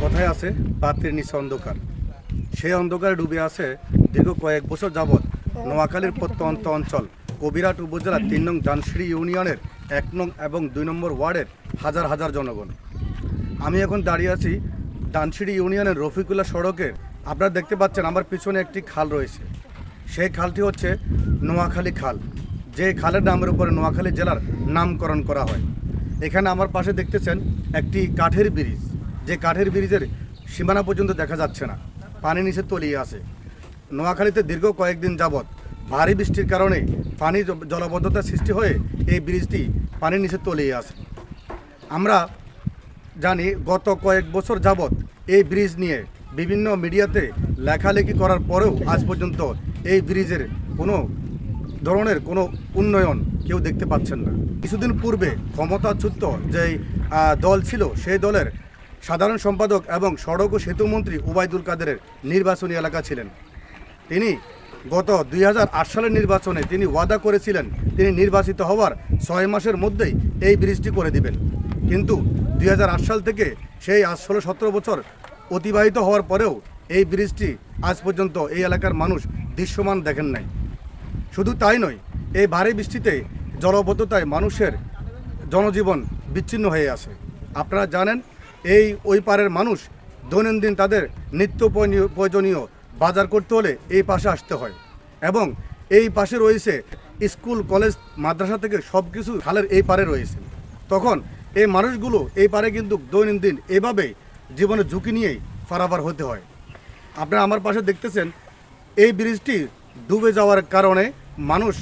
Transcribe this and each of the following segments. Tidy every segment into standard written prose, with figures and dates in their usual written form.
কথায় আছে পাত্রের নিচে অন্ধকার। সেই অন্ধকারে ডুবে আছে দীর্ঘ কয়েক বছর যাবৎ নোয়াখালীর প্রত্যন্ত অঞ্চল কবিরহাট উপজেলার ৩ নং ডানসিঁড়ি ইউনিয়নের ১ নং এবং ২ নম্বর ওয়ার্ডের হাজার হাজার জনগণ। আমি এখন দাঁড়িয়ে আছি ডানসিঁড়ি ইউনিয়নের রফিকুল্লাহ সড়কের। আপনারা দেখতে পাচ্ছেন আমার পিছনে একটি খাল রয়েছে। সেই খালটি হচ্ছে নোয়াখালী খাল, যে খালের নামের উপরে নোয়াখালী জেলার নামকরণ করা হয়। এখানে আমার পাশে দেখতেছেন একটি কাঠের ব্রিজ, যে কাঠের ব্রিজের সীমানা পর্যন্ত দেখা যাচ্ছে না, পানি নিচে তলিয়ে আছে। নোয়াখালীতে দীর্ঘ কয়েকদিন যাবৎ ভারী বৃষ্টির কারণে পানির জলাবদ্ধতার সৃষ্টি হয়ে এই ব্রিজটি পানির নিচে তলিয়ে আছে। আমরা জানি গত কয়েক বছর যাবৎ এই ব্রিজ নিয়ে বিভিন্ন মিডিয়াতে লেখালেখি করার পরেও আজ পর্যন্ত এই ব্রিজের কোনো ধরনের কোনো উন্নয়ন কেউ দেখতে পাচ্ছেন না। কিছুদিন পূর্বে ক্ষমতাচ্যুত যেই দল ছিল, সেই দলের সাধারণ সম্পাদক এবং সড়ক ও সেতুমন্ত্রী ওবায়দুল কাদেরের নির্বাচনী এলাকা ছিলেন। তিনি গত ২০০৮ সালের নির্বাচনে তিনি ওয়াদা করেছিলেন তিনি নির্বাচিত হওয়ার ৬ মাসের মধ্যেই এই ব্রিজটি করে দিবেন। কিন্তু ২০০৮ সাল থেকে সেই আজ ১৬-১৭ বছর অতিবাহিত হওয়ার পরেও এই ব্রিজটি আজ পর্যন্ত এই এলাকার মানুষ দৃশ্যমান দেখেন নাই। শুধু তাই নয়, এই ভারী বৃষ্টিতে জলাবদ্ধতায় মানুষের জনজীবন বিচ্ছিন্ন হয়ে আছে। আপনারা জানেন ওই পারের মানুষ দৈনন্দিন তাদের নিত্য প্রয়োজনীয় বাজার করতে হলে এই পাশে আসতে হয়, এবং এই পাশে রয়েছে স্কুল, কলেজ, মাদ্রাসা থেকে সব কিছু খালের এই পারে রয়েছে। তখন এই মানুষগুলো এই পারে কিন্তু দৈনন্দিন এভাবেই জীবনের ঝুঁকি নিয়েই পারাপার হতে হয়। আপনারা আমার পাশে দেখতেছেন এই ব্রিজটি ডুবে যাওয়ার কারণে মানুষ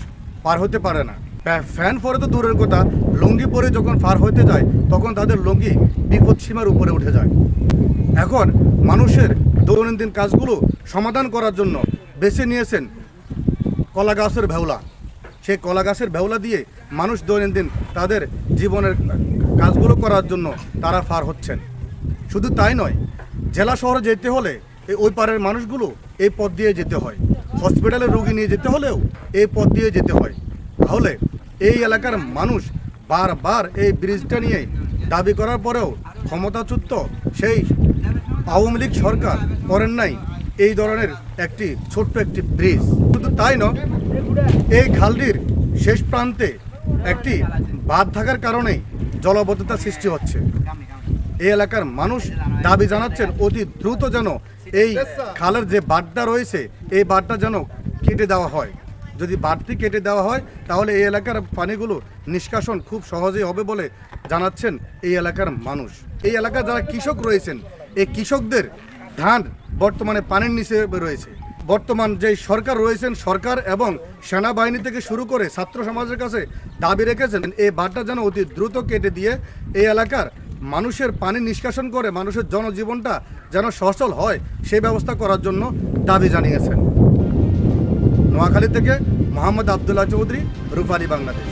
পার হতে পারে না। ফ্যান পরে তো দূরের কথা, লুঙ্গি পরে যখন পার হতে যায় তখন তাদের লুঙ্গি বিপদসীমার উপরে উঠে যায়। এখন মানুষের দৈনন্দিন কাজগুলো সমাধান করার জন্য বেছে নিয়েছেন কলা গাছের ভেওলা। সেই কলা গাছের ভেওলা দিয়ে মানুষ দৈনন্দিন তাদের জীবনের কাজগুলো করার জন্য তারা পার হচ্ছেন। শুধু তাই নয়, জেলা শহরে যেতে হলে ওই পারের মানুষগুলো এই পথ দিয়ে যেতে হয়, হসপিটালে রোগী নিয়ে যেতে হলেও এই পথ দিয়ে যেতে হয়। তাহলে এই এলাকার মানুষ বারবার এই ব্রিজটা নিয়ে দাবি করার পরেও ক্ষমতাচ্যুত সেই আওয়ামী লীগ সরকার করেন নাই এই ধরনের একটি ছোট্ট একটি ব্রিজ। শুধু তাই নয়, এই খালটির শেষ প্রান্তে একটি বাঁধ থাকার কারণেই জলাবদ্ধতা সৃষ্টি হচ্ছে। এই এলাকার মানুষ দাবি জানাচ্ছেন অতি দ্রুত যেন এই খালের যে বাঁধটা রয়েছে এই বাঁধটা যেন কেটে দেওয়া হয়। যদি বাঁধটি কেটে দেওয়া হয় তাহলে এই এলাকার পানিগুলো নিষ্কাশন খুব সহজেই হবে বলে জানাচ্ছেন এই এলাকার মানুষ। এই এলাকার যারা কৃষক রয়েছেন, এই কৃষকদের ধান বর্তমানে পানির নিচে রয়েছে। বর্তমান যে সরকার রয়েছেন, সরকার এবং সেনাবাহিনী থেকে শুরু করে ছাত্র সমাজের কাছে দাবি রেখেছেন এই বাঁধটা যেন অতি দ্রুত কেটে দিয়ে এই এলাকার মানুষের পানি নিষ্কাশন করে মানুষের জনজীবনটা যেন সচল হয় সেই ব্যবস্থা করার জন্য দাবি জানিয়েছেন। নোয়াখালী থেকে মোহাম্মদ আবদুল্লাহ চৌধুরী, রূপালী বাংলাদেশ।